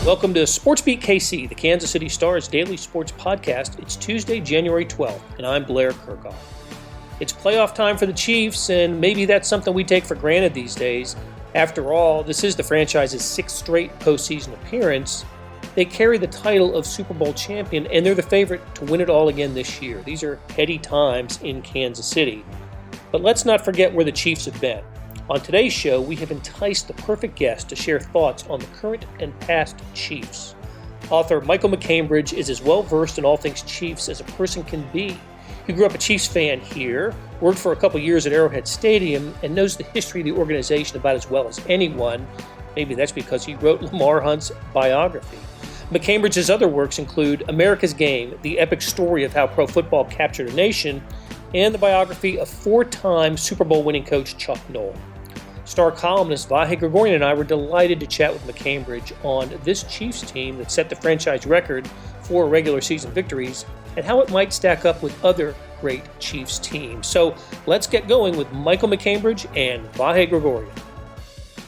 Welcome to SportsBeat KC, the Kansas City Star's daily sports podcast. It's Tuesday, January 12th, and I'm Blair Kerkhoff. It's playoff time for the Chiefs, and maybe that's something we take for granted these days. After all, this is the franchise's sixth straight postseason appearance. They carry the title of Super Bowl champion, and they're the favorite to win it all again this year. These are heady times in Kansas City. But let's not forget where the Chiefs have been. On today's show, we have enticed the perfect guest to share thoughts on the current and past Chiefs. Author Michael MacCambridge is as well-versed in all things Chiefs as a person can be. He grew up a Chiefs fan here, worked for a couple years at Arrowhead Stadium, and knows the history of the organization about as well as anyone. Maybe that's because he wrote Lamar Hunt's biography. MacCambridge's other works include America's Game, the epic story of how pro football captured a nation, and the biography of four-time Super Bowl winning coach Chuck Noll. Star columnist Vahe Gregorian and I were delighted to chat with MacCambridge on this Chiefs team that set the franchise record for regular season victories and how it might stack up with other great Chiefs teams. So let's get going with Michael MacCambridge and Vahe Gregorian.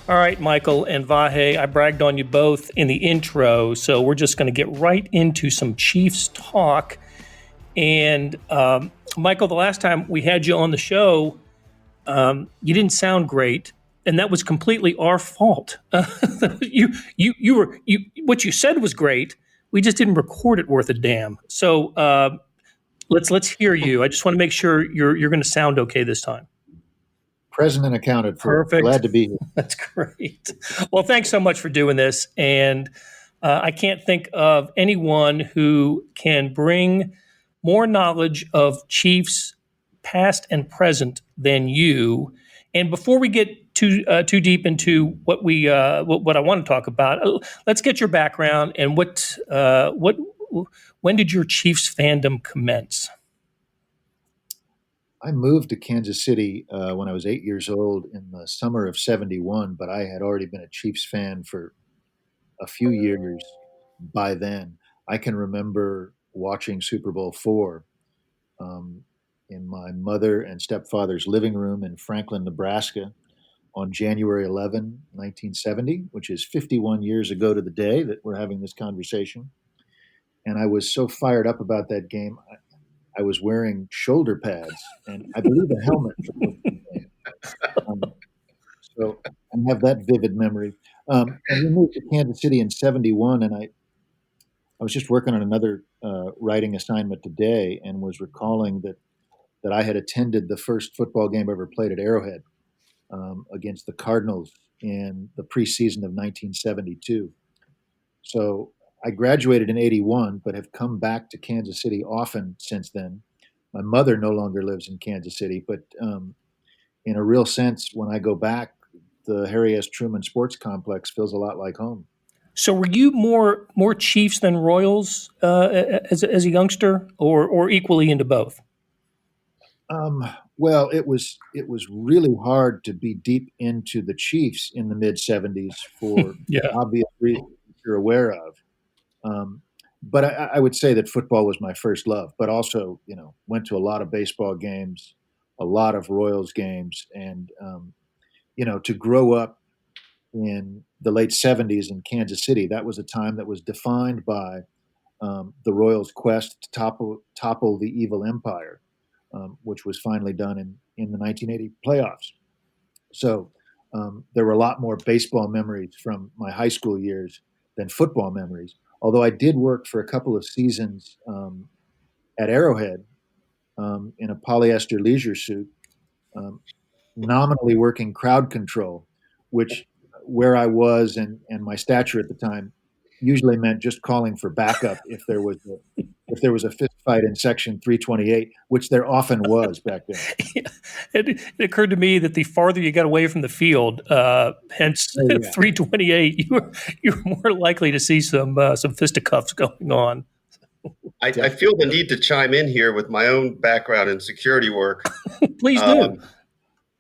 All right, Michael and Vahe, I bragged on you both in the intro, so we're just going to get right into some Chiefs talk. And Michael, the last time we had you on the show, you didn't sound great. And that was completely our fault. What you said was great. We just didn't record it worth a damn. So let's hear you. I just want to make sure you're going to sound okay this time. Present and accounted for. Perfect. Glad to be here. That's great. Well, thanks so much for doing this. And I can't think of anyone who can bring more knowledge of Chiefs past and present than you. And before we get too deep into what I want to talk about, let's get your background and when did your Chiefs fandom commence? I moved to Kansas City when I was 8 years old in the summer of '71, but I had already been a Chiefs fan for a few years by then. I can remember watching Super Bowl IV in my mother and stepfather's living room in Franklin, Nebraska on January 11, 1970, which is 51 years ago to the day that we're having this conversation. And I was so fired up about that game. I was wearing shoulder pads and I believe a helmet for the game. So I have that vivid memory. And we moved to Kansas City in '71, and I was just working on another writing assignment today and was recalling that I had attended the first football game I ever played at Arrowhead against the Cardinals in the preseason of 1972. So I graduated in '81, but have come back to Kansas City often since then. My mother no longer lives in Kansas City, but in a real sense, when I go back, the Harry S. Truman Sports Complex feels a lot like home. So were you more Chiefs than Royals as a youngster, or equally into both? Well, it was really hard to be deep into the Chiefs in the mid '70s for obvious reasons you're aware of. But I would say that football was my first love, but also, went to a lot of baseball games, a lot of Royals games, and, to grow up in the late '70s in Kansas City, that was a time that was defined by the Royals' quest to topple the evil empire. Which was finally done in the 1980 playoffs. So there were a lot more baseball memories from my high school years than football memories, although I did work for a couple of seasons at Arrowhead in a polyester leisure suit, nominally working crowd control, which where I was and my stature at the time usually meant just calling for backup if there was a fist fight in section 328, which there often was back then. It occurred to me that the farther you got away from the field, hence 328, you were more likely to see some fisticuffs going on. I feel the need to chime in here with my own background in security work. Please do.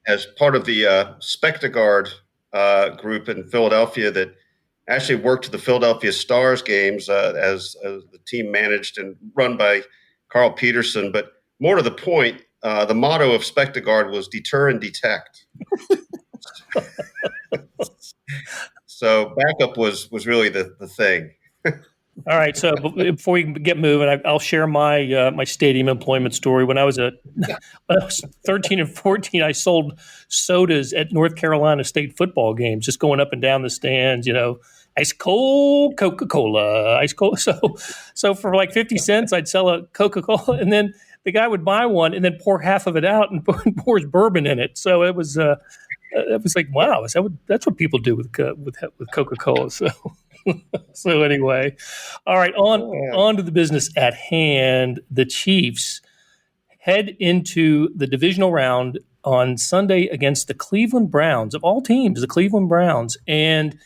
As part of the Spectagard group in Philadelphia that actually worked the Philadelphia Stars games as the team managed and run by Carl Peterson. But more to the point, the motto of Spectagard was deter and detect. So backup was really the thing. All right. So before we get moving, I'll share my my stadium employment story. When I was 13 and 14, I sold sodas at North Carolina State football games, just going up and down the stands. Ice cold Coca-Cola, ice cold. So for like 50 cents, I'd sell a Coca-Cola, and then the guy would buy one and then pour half of it out and pours bourbon in it. So it was like, wow, that's what people do with Coca-Cola. So anyway, all right, on to the business at hand. The Chiefs head into the divisional round on Sunday against the Cleveland Browns, of all teams, the Cleveland Browns. And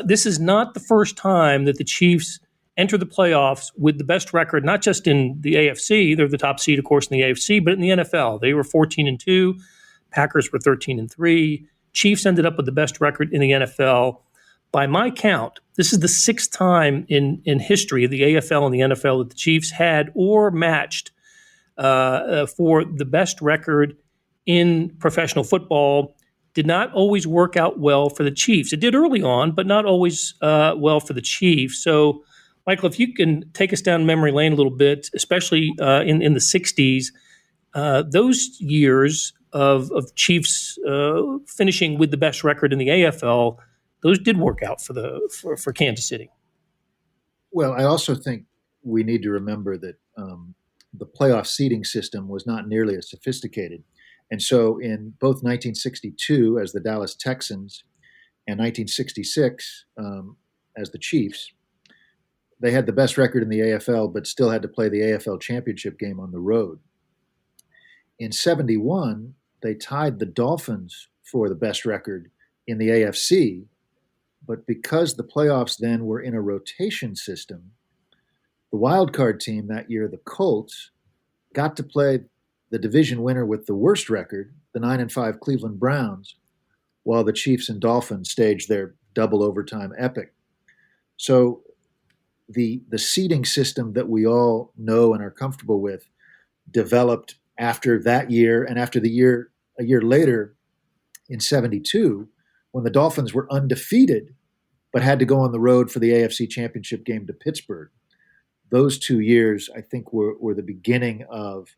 this is not the first time that the Chiefs enter the playoffs with the best record, not just in the AFC. They're the top seed, of course, in the AFC, but in the NFL. They were 14-2. Packers were 13-3. Chiefs ended up with the best record in the NFL. By my count, this is the sixth time in history of the AFL and the NFL that the Chiefs had or matched for the best record in professional football. Did not always work out well for the Chiefs. It did early on, but not always well for the Chiefs. So, Michael, if you can take us down memory lane a little bit, especially in the 60s, those years of Chiefs finishing with the best record in the AFL, those did work out for Kansas City. Well, I also think we need to remember that the playoff seeding system was not nearly as sophisticated. And so in both 1962 as the Dallas Texans and 1966 as the Chiefs, they had the best record in the AFL, but still had to play the AFL championship game on the road. In 71, they tied the Dolphins for the best record in the AFC, but because the playoffs then were in a rotation system, the wild card team that year, the Colts, got to play the division winner with the worst record, the 9-5 Cleveland Browns, while the Chiefs and Dolphins staged their double overtime epic. So the seeding system that we all know and are comfortable with developed after that year, and after a year later in 72, when the Dolphins were undefeated but had to go on the road for the AFC Championship game to Pittsburgh. Those 2 years, I think, were the beginning of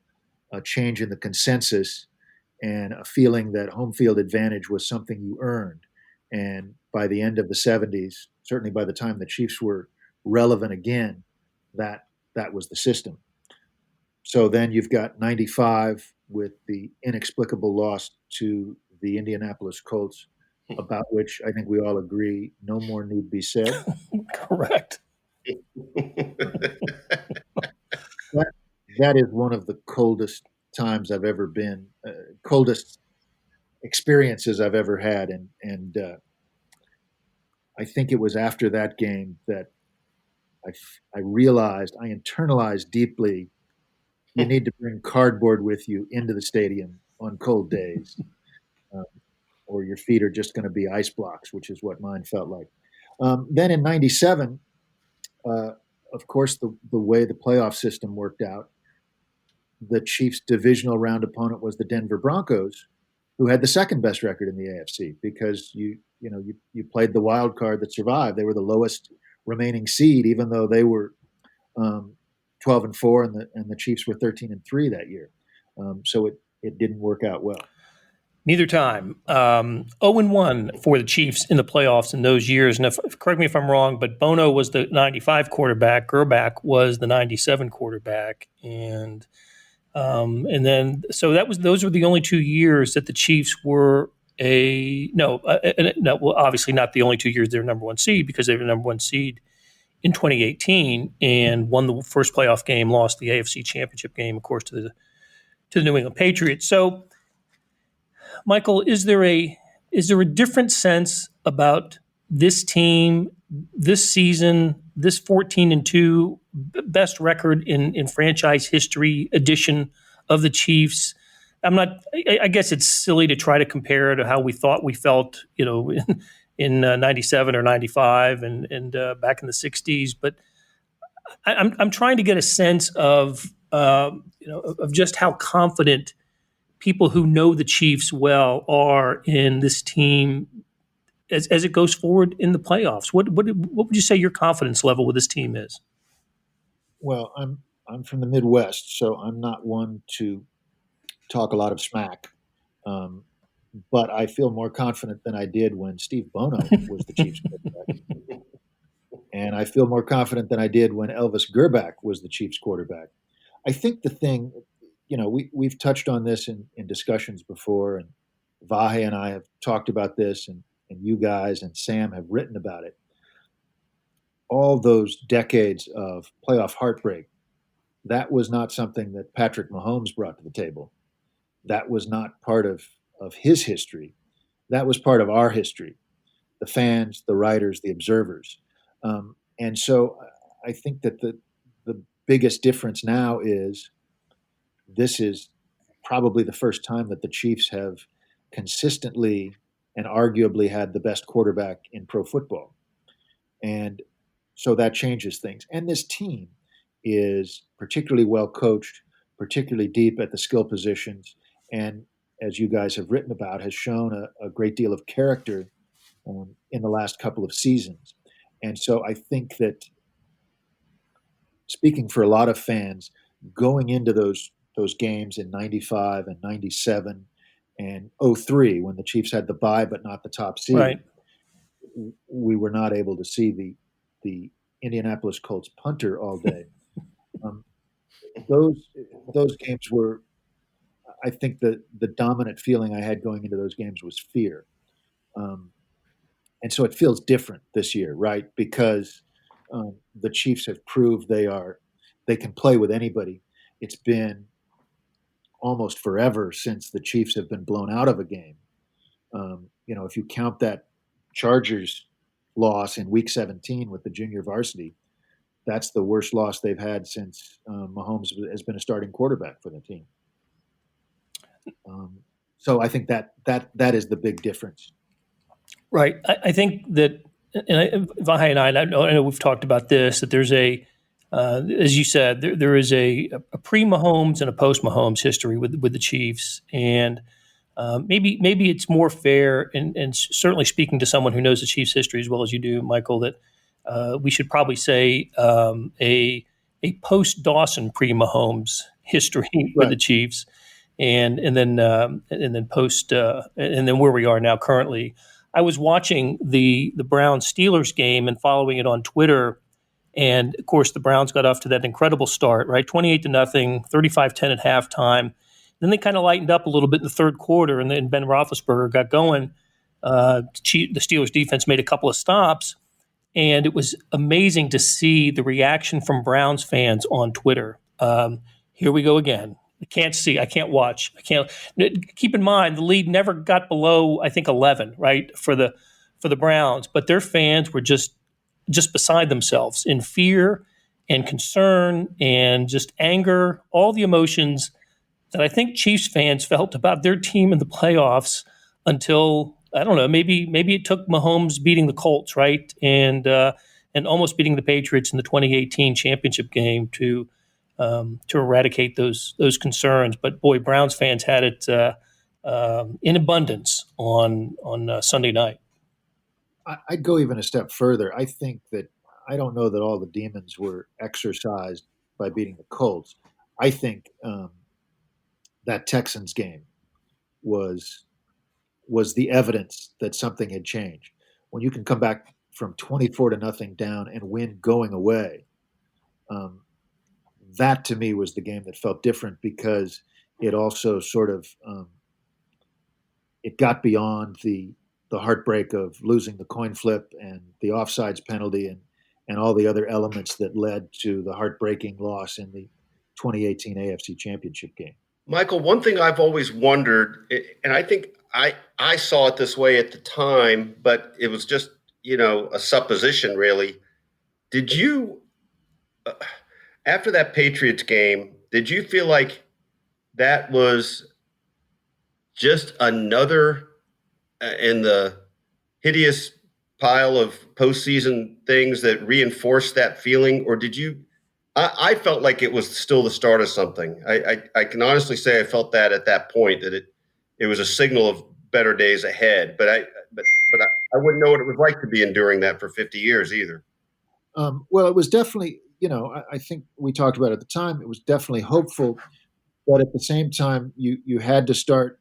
a change in the consensus and a feeling that home field advantage was something you earned. And by the end of the 70s, certainly by the time the Chiefs were relevant again, that was the system. So then you've got 95 with the inexplicable loss to the Indianapolis Colts, about which I think we all agree no more need be said. Correct. That is one of the coldest times I've ever been, coldest experiences I've ever had. And I think it was after that game that I realized, I internalized deeply, you need to bring cardboard with you into the stadium on cold days, or your feet are just going to be ice blocks, which is what mine felt like. Then in 97, of course, the way the playoff system worked out, the Chiefs' divisional round opponent was the Denver Broncos, who had the second best record in the AFC because you played the wild card that survived. They were the lowest remaining seed, even though they were 12-4 and the Chiefs were 13-3 that year. So it didn't work out well. Neither time. 0-1 for the Chiefs in the playoffs in those years. And correct me if I'm wrong, but Bono was the 95 quarterback. Gerbach was the 97 quarterback. And then those were the only 2 years that the Chiefs were obviously not the only 2 years they were number one seed, because they were number one seed in 2018 and won the first playoff game, lost the AFC Championship game, of course, to the New England Patriots. So, Michael, is there a different sense about this team, this season, this 14-2 best record in franchise history edition of the Chiefs? I guess it's silly to try to compare to how we thought we felt, in 97 or 95 and back in the 60s. But I'm trying to get a sense of just how confident people who know the Chiefs well are in this team as it goes forward in the playoffs? What would you say your confidence level with this team is? Well, I'm from the Midwest, so I'm not one to talk a lot of smack. But I feel more confident than I did when Steve Bono was the Chiefs quarterback. And I feel more confident than I did when Elvis Gerbach was the Chiefs quarterback. I think the thing, we've touched on this in discussions before, and Vahe and I have talked about this, and you guys and Sam have written about it. All those decades of playoff heartbreak, that was not something that Patrick Mahomes brought to the table. That was not part of his history. That was part of our history, the fans, the writers, the observers. And so I think that the biggest difference now is this is probably the first time that the Chiefs have consistently and arguably had the best quarterback in pro football. And so that changes things. And this team is particularly well coached, particularly deep at the skill positions, and as you guys have written about, has shown a great deal of character in the last couple of seasons. And so I think that, speaking for a lot of fans, going into those games in 95 and 97 and 03, when the Chiefs had the bye but not the top seed, right, we were not able to see the Indianapolis Colts punter all day. Those games were, I think, the dominant feeling I had going into those games was fear. And so it feels different this year, right? Because the Chiefs have proved they can play with anybody. It's been almost forever since the Chiefs have been blown out of a game. If you count that Chargers loss in Week 17 with the junior varsity, that's the worst loss they've had since Mahomes has been a starting quarterback for the team. So I think that is the big difference. Right. I think that, and Vahe and I know we've talked about this, that there's as you said, there is a pre-Mahomes and a post-Mahomes history with the Chiefs, and maybe it's more fair, and certainly speaking to someone who knows the Chiefs' history as well as you do, Michael, that we should probably say a post-Dawson, pre-Mahomes history with the Chiefs, and then post and then where we are now currently. I was watching the Browns Steelers game and following it on Twitter. And of course, the Browns got off to that incredible start, right? 28-0, 35-10 at halftime. Then they kind of lightened up a little bit in the third quarter, and then Ben Roethlisberger got going. The Steelers defense made a couple of stops, and it was amazing to see the reaction from Browns fans on Twitter. Here we go again. I can't see. I can't watch. I can't. Keep in mind, the lead never got below, I think, 11, right, for the Browns. But their fans were just beside themselves in fear and concern and just anger, all the emotions that I think Chiefs fans felt about their team in the playoffs until, I don't know, maybe it took Mahomes beating the Colts, right, and almost beating the Patriots in the 2018 championship game to eradicate those concerns. But boy, Browns fans had it in abundance on Sunday night. I'd go even a step further. I think that I don't know that all the demons were exorcised by beating the Colts. I think that Texans game was the evidence that something had changed. When you can come back from 24-0 down and win going away, that to me was the game that felt different, because it also sort of it got beyond the heartbreak of losing the coin flip and the offsides penalty and all the other elements that led to the heartbreaking loss in the 2018 AFC Championship game. Michael, one thing I've always wondered, and I think I saw it this way at the time, but it was just, a supposition really. Did you, after that Patriots game, did you feel like that was just another in the hideous pile of postseason things that reinforced that feeling? Or did you, I felt like it was still the start of something. I can honestly say I felt that at that point, that it was a signal of better days ahead. But I wouldn't know what it was like to be enduring that for 50 years either. Well, it was definitely, I think we talked about it at the time. It was definitely hopeful, but at the same time, you had to start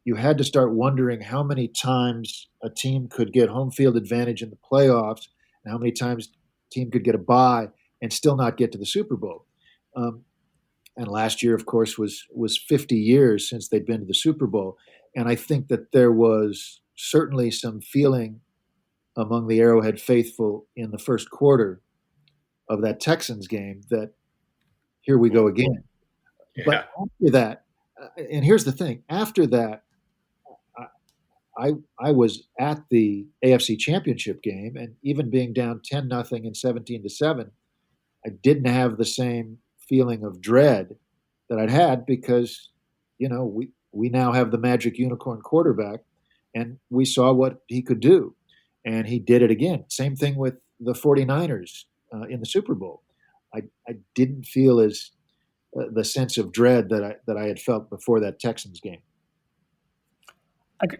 wondering how many times a team could get home field advantage in the playoffs, and how many times a team could get a bye and still not get to the Super Bowl. And last year, of course, was 50 years since they'd been to the Super Bowl. And I think that there was certainly some feeling among the Arrowhead faithful in the first quarter of that Texans game that here we go again. Yeah. But after that, and here's the thing, after that, I was at the AFC Championship game, and even being down 10-0 and 17-7, I didn't have the same feeling of dread that I'd had because, we now have the magic unicorn quarterback, and we saw what he could do, and he did it again. Same thing with the 49ers in the Super Bowl. I didn't feel as the sense of dread that I had felt before that Texans game.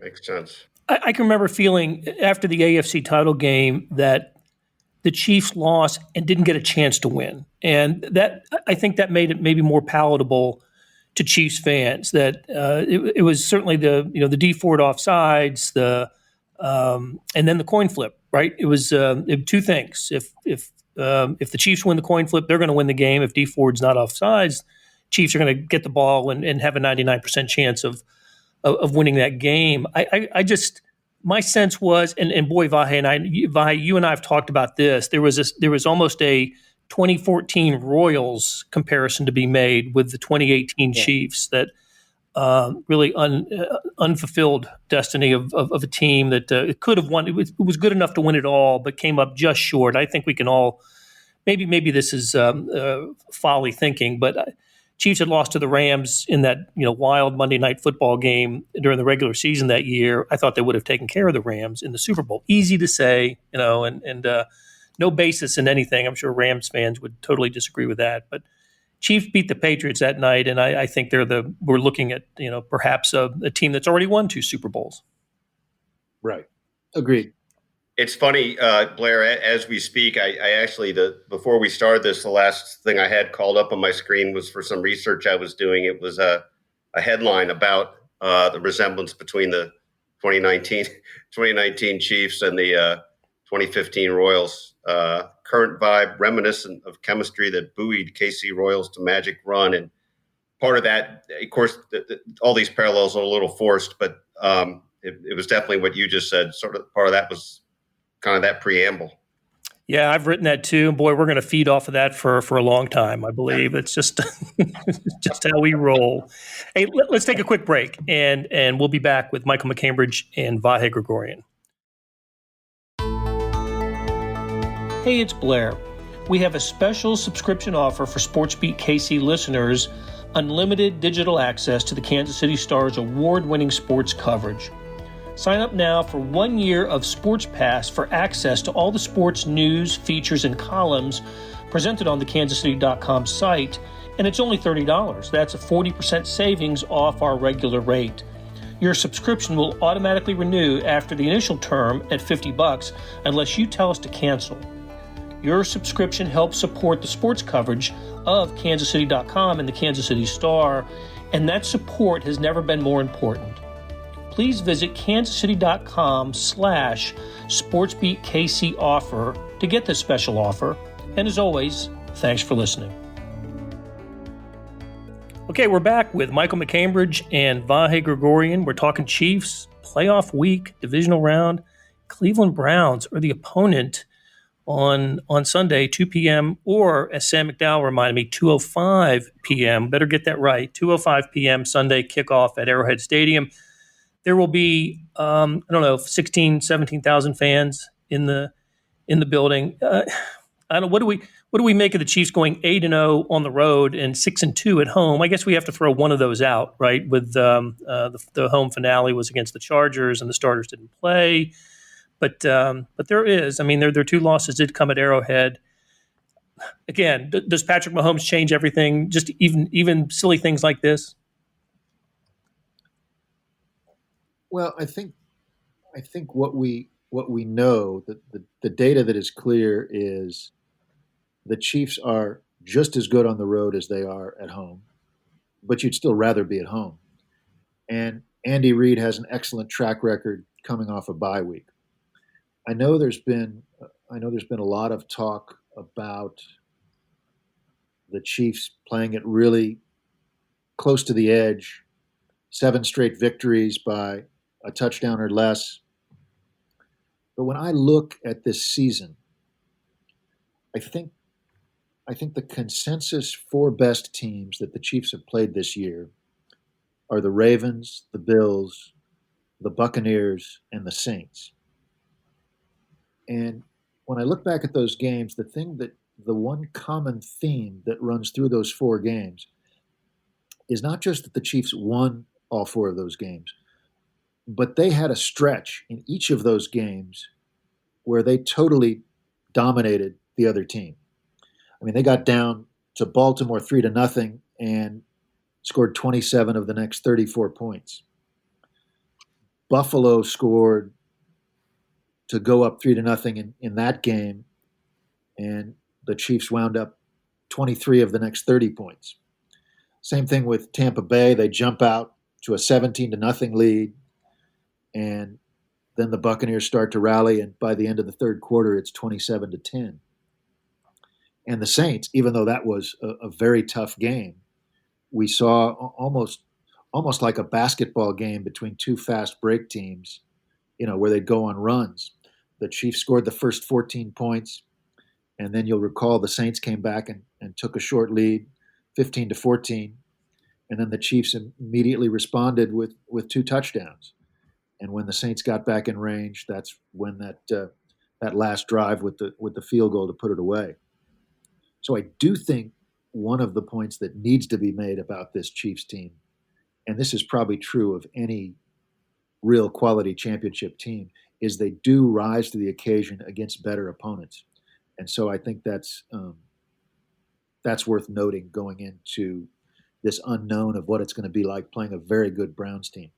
Makes sense. I can remember feeling after the AFC title game that the Chiefs lost and didn't get a chance to win. And that, I think that made it maybe more palatable to Chiefs fans, that it was certainly the D Ford offsides, and then the coin flip, right? It was two things. If the Chiefs win the coin flip, they're going to win the game. If D Ford's not offsides, Chiefs are going to get the ball and have a 99% chance of winning that game. I just, my sense was, and boy, Vahe, you and I have talked about this. There was almost a 2014 Royals comparison to be made with the 2018 Chiefs, that really unfulfilled destiny of a team that it could have won. It was good enough to win it all, but came up just short. I think we can all, maybe this is folly thinking, but Chiefs had lost to the Rams in that wild Monday Night Football game during the regular season that year. I thought they would have taken care of the Rams in the Super Bowl. Easy to say, and no basis in anything. I'm sure Rams fans would totally disagree with that. But Chiefs beat the Patriots that night, and I think we're looking at perhaps a team that's already won 2 Super Bowls. Right. Agreed. It's funny, Blair, as we speak, I actually, before we started this, the last thing I had called up on my screen was for some research I was doing. It was a headline about the resemblance between the 2019 Chiefs and the 2015 Royals. Current vibe reminiscent of chemistry that buoyed KC Royals to magic run. And part of that, of course, all these parallels are a little forced, but it was definitely what you just said. Sort of part of that was kind of that preamble. Yeah, I've written that too. Boy, we're going to feed off of that for a long time, I believe. It's just just how we roll. Hey, let's take a quick break, and we'll be back with Michael MacCambridge and Vahe Gregorian. Hey, it's Blair. We have a special subscription offer for SportsBeat KC listeners, unlimited digital access to the Kansas City Star's award-winning sports coverage. Sign up now for 1 year of Sports Pass for access to all the sports news, features, and columns presented on the kansascity.com site, and it's only $30. That's a 40% savings off our regular rate. Your subscription will automatically renew after the initial term at $50 unless you tell us to cancel. Your subscription helps support the sports coverage of kansascity.com and the Kansas City Star, and that support has never been more important. Please visit kansascity.com/SportsBeatKC offer to get this special offer. And as always, thanks for listening. Okay, we're back with Michael MacCambridge and Vahe Gregorian. We're talking Chiefs, playoff week, divisional round. Cleveland Browns are the opponent on Sunday, 2 p.m., or as Sam McDowell reminded me, 2:05 p.m. Better get that right. 2:05 p.m. Sunday kickoff at Arrowhead Stadium. There will be, 17,000 fans in the building. I don't know. What do we make of the Chiefs going 8-0 on the road and 6-2 at home? I guess we have to throw one of those out, right? With the home finale was against the Chargers and the starters didn't play. But there is. I mean, their 2 losses did come at Arrowhead. Again, does Patrick Mahomes change everything? Just even silly things like this? Well, I think what we what we know, the data that is clear is the Chiefs are just as good on the road as they are at home, but you'd still rather be at home. And Andy Reid has an excellent track record coming off a bye week. I know there's been a lot of talk about the Chiefs playing it really close to the edge, 7 straight victories by a touchdown or less. But when I look at this season, I think the consensus 4 best teams that the Chiefs have played this year are the Ravens, the Bills, the Buccaneers, and the Saints. And when I look back at those games, the one common theme that runs through those 4 games is not just that the Chiefs won all 4 of those games, but they had a stretch in each of those games where they totally dominated the other team. I mean, they got down to Baltimore 3-0 and scored 27 of the next 34 points. Buffalo scored to go up 3-0 in that game, and the Chiefs wound up 23 of the next 30 points. Same thing with Tampa Bay. They jump out to a 17-0 lead, and then the Buccaneers start to rally, and by the end of the third quarter, it's 27-10. And the Saints, even though that was a very tough game, we saw almost like a basketball game between 2 fast break teams, where they'd go on runs. The Chiefs scored the first 14 points, and then you'll recall the Saints came back and took a short lead, 15-14, and then the Chiefs immediately responded with 2 touchdowns. And when the Saints got back in range, that's when that last drive with the field goal to put it away. So I do think one of the points that needs to be made about this Chiefs team, and this is probably true of any real quality championship team, is they do rise to the occasion against better opponents. And so I think that's worth noting going into this unknown of what it's going to be like playing a very good Browns team.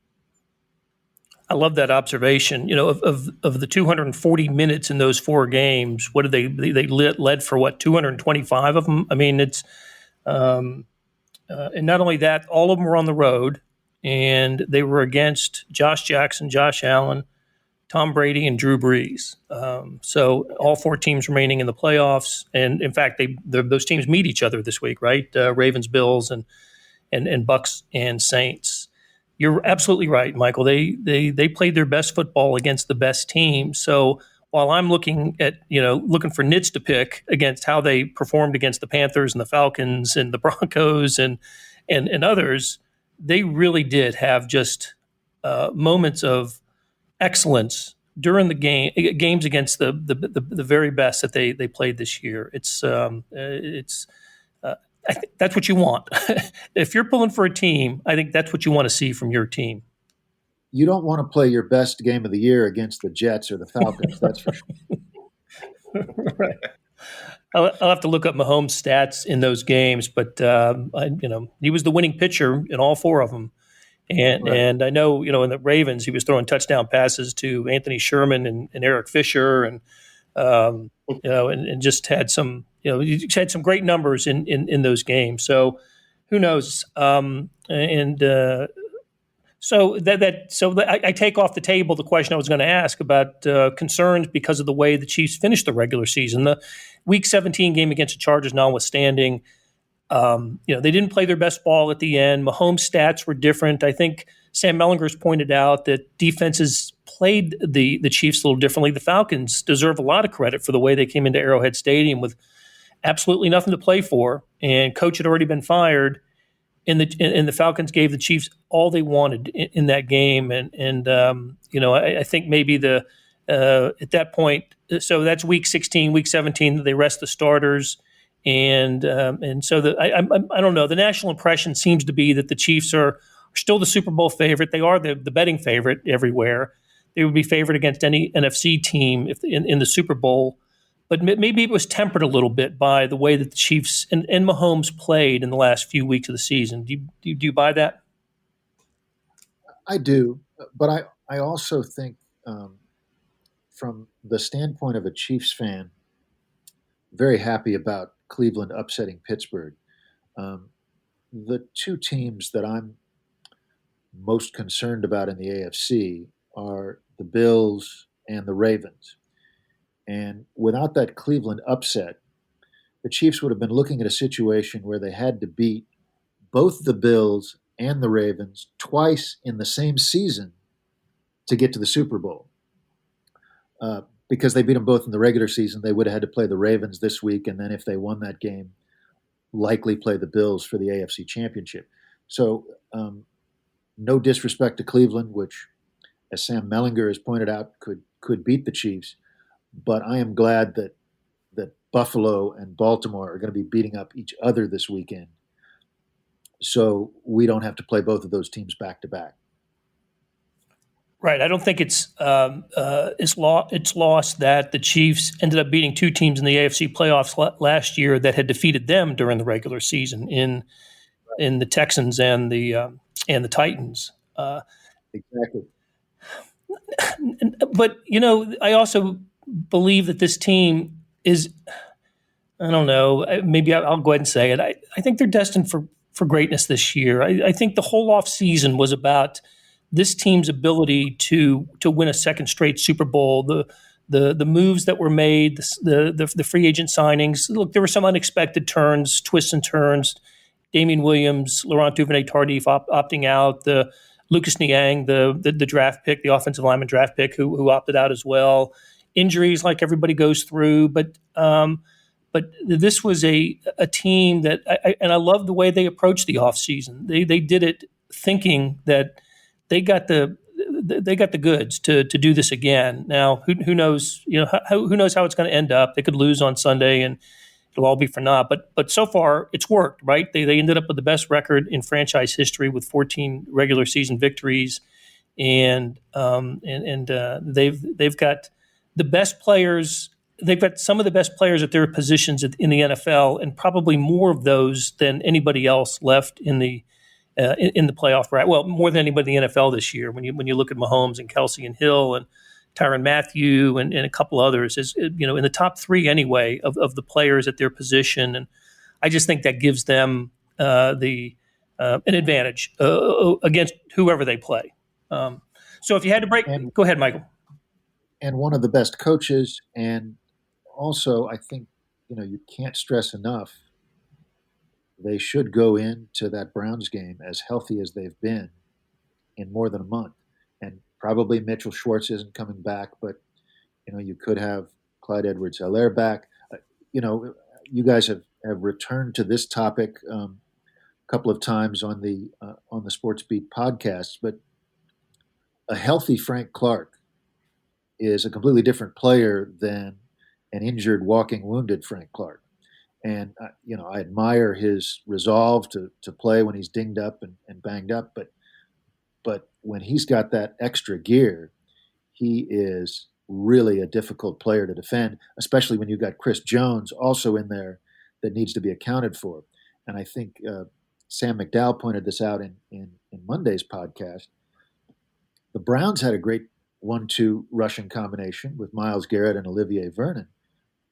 I love that observation. Of the 240 minutes in those 4 games, what did they led for 225 of them? I mean, it's and not only that, all of them were on the road, and they were against Josh Jackson, Josh Allen, Tom Brady, and Drew Brees. So all 4 teams remaining in the playoffs, and in fact, those teams meet each other this week, right? Ravens, Bills, and Bucks and Saints. You're absolutely right, Michael. They played their best football against the best team. So while I'm looking for nits to pick against how they performed against the Panthers and the Falcons and the Broncos and others, they really did have just moments of excellence during the games against the very best that they played this year. I think that's what you want. If you're pulling for a team, I think that's what you want to see from your team. You don't want to play your best game of the year against the Jets or the Falcons, that's for sure. Right. I'll have to look up Mahomes' stats in those games, but he was the winning pitcher in all 4 of them. And right. And I know, in the Ravens, he was throwing touchdown passes to Anthony Sherman and Eric Fisher, and and just had some, he had some great numbers in those games. So who knows? So I take off the table the question I was going to ask about concerns because of the way the Chiefs finished the regular season. The Week 17 game against the Chargers notwithstanding, they didn't play their best ball at the end. Mahomes' stats were different. I think Sam Mellinger's pointed out that defenses played the Chiefs a little differently. The Falcons deserve a lot of credit for the way they came into Arrowhead Stadium with absolutely nothing to play for, and coach had already been fired. And the Falcons gave the Chiefs all they wanted in that game, and I think maybe at that point, so that's Week 16, Week 17, they rest the starters, and so I don't know. The national impression seems to be that the Chiefs are still the Super Bowl favorite. They are the betting favorite everywhere. They would be favored against any NFC team in the Super Bowl. But maybe it was tempered a little bit by the way that the Chiefs and Mahomes played in the last few weeks of the season. Do you buy that? I do, but I also think from the standpoint of a Chiefs fan, very happy about Cleveland upsetting Pittsburgh. The two teams that I'm most concerned about in the AFC are the Bills and the Ravens. And without that Cleveland upset, the Chiefs would have been looking at a situation where they had to beat both the Bills and the Ravens twice in the same season to get to the Super Bowl. Because they beat them both in the regular season, they would have had to play the Ravens this week, and then if they won that game, likely play the Bills for the AFC Championship. So no disrespect to Cleveland, which, as Sam Mellinger has pointed out, could beat the Chiefs, but I am glad that Buffalo and Baltimore are going to be beating up each other this weekend, so we don't have to play both of those teams back to back. Right. I don't think it's lost that the Chiefs ended up beating two teams in the AFC playoffs last year that had defeated them during the regular season in the Texans and the Titans. Exactly. But I also believe that this team is, I don't know, maybe I'll go ahead and say it. I think they're destined for greatness this year. I think the whole offseason was about this team's ability to win a second straight Super Bowl. The moves that were made, the free agent signings. Look, there were some unexpected twists and turns. Damian Williams, Laurent Duvernay-Tardif opting out. The Lucas Niang, the draft pick, the offensive lineman draft pick, who opted out as well. Injuries like everybody goes through, but this was a team that I love the way they approached the offseason. They did it thinking that they got the goods to do this again. Now, who knows? Who knows how it's going to end up? They could lose on Sunday, and it'll all be for naught. But so far, it's worked, right? They ended up with the best record in franchise history with 14 regular season victories, and they've got the best players. They've got some of the best players at their positions in the NFL, and probably more of those than anybody else left in the playoff bracket. Well, more than anybody in the NFL this year. When you look at Mahomes and Kelsey and Hill and Tyrann Mathieu and a couple others, is in the top three anyway of the players at their position, and I just think that gives them an advantage against whoever they play. So if you had to break, go ahead, Michael. And one of the best coaches, and also I think you can't stress enough, they should go into that Browns game as healthy as they've been in more than a month. And probably Mitchell Schwartz isn't coming back, but you could have Clyde Edwards-Helaire back. You guys have returned to this topic a couple of times on the SportsBeat podcast, but a healthy Frank Clark is a completely different player than an injured, walking, wounded Frank Clark. And, I admire his resolve to play when he's dinged up and banged up. But when he's got that extra gear, he is really a difficult player to defend, especially when you've got Chris Jones also in there that needs to be accounted for. And I think Sam McDowell pointed this out in Monday's podcast. The Browns had a great 1-2 rushing combination with Myles Garrett and Olivier Vernon,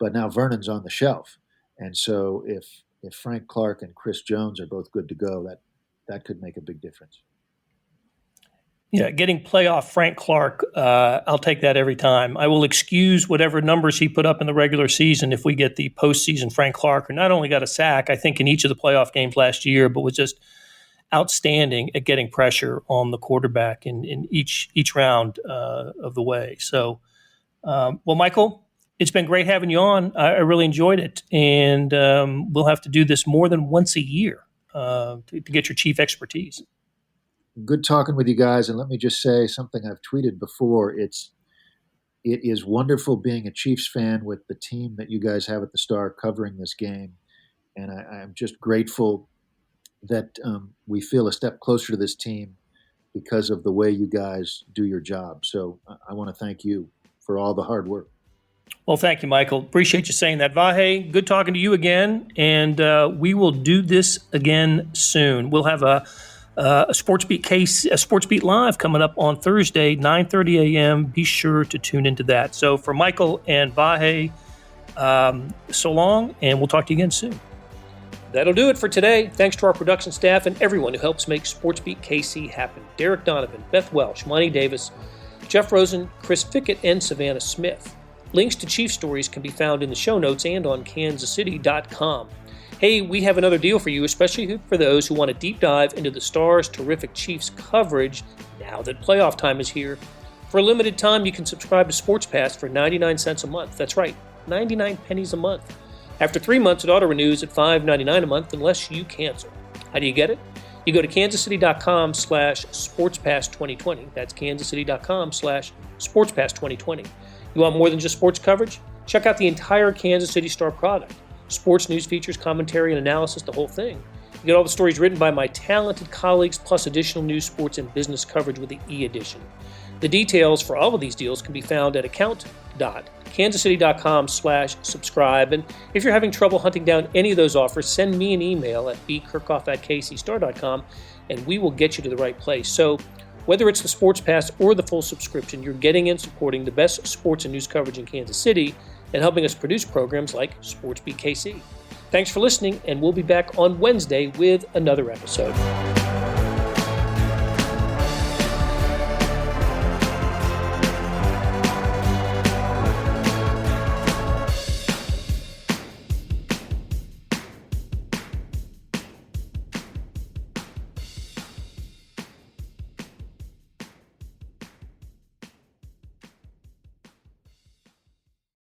but now Vernon's on the shelf. And so if Frank Clark and Chris Jones are both good to go, that could make a big difference. Yeah, getting playoff Frank Clark, I'll take that every time. I will excuse whatever numbers he put up in the regular season if we get the postseason Frank Clark, who not only got a sack, I think, in each of the playoff games last year, but was just outstanding at getting pressure on the quarterback in each round of the way. So, well, Michael, it's been great having you on. I really enjoyed it, and we'll have to do this more than once a year to get your chief expertise. Good talking with you guys, and let me just say something I've tweeted before. It is wonderful being a Chiefs fan with the team that you guys have at the Star covering this game, and I'm just grateful that we feel a step closer to this team because of the way you guys do your job. So I want to thank you for all the hard work. Well, thank you, Michael. Appreciate you saying that. Vahe, good talking to you again, and we will do this again soon. We'll have a SportsBeat Live coming up on Thursday, 9:30 a.m. Be sure to tune into that. So for Michael and Vahe, so long, and we'll talk to you again soon. That'll do it for today. Thanks to our production staff and everyone who helps make SportsBeat KC happen. Derek Donovan, Beth Welsh, Monty Davis, Jeff Rosen, Chris Fickett, and Savannah Smith. Links to Chiefs stories can be found in the show notes and on kansascity.com. Hey, we have another deal for you, especially for those who want a deep dive into the Stars' terrific Chiefs coverage now that playoff time is here. For a limited time, you can subscribe to Sports Pass for 99 cents a month. That's right, 99 pennies a month. After 3 months, it auto-renews at $5.99 a month unless you cancel. How do you get it? You go to kansascity.com/SportsPass2020. That's kansascity.com/SportsPass2020. You want more than just sports coverage? Check out the entire Kansas City Star product. Sports news features, commentary, and analysis, the whole thing. You get all the stories written by my talented colleagues, plus additional news, sports, and business coverage with the e-edition. The details for all of these deals can be found at account.kansascity.com/subscribe. And if you're having trouble hunting down any of those offers, send me an email at bkerkhoff@kcstar.com, and we will get you to the right place. So whether it's the Sports Pass or the full subscription, you're getting and supporting the best sports and news coverage in Kansas City and helping us produce programs like SportsBeat KC. Thanks for listening, and we'll be back on Wednesday with another episode.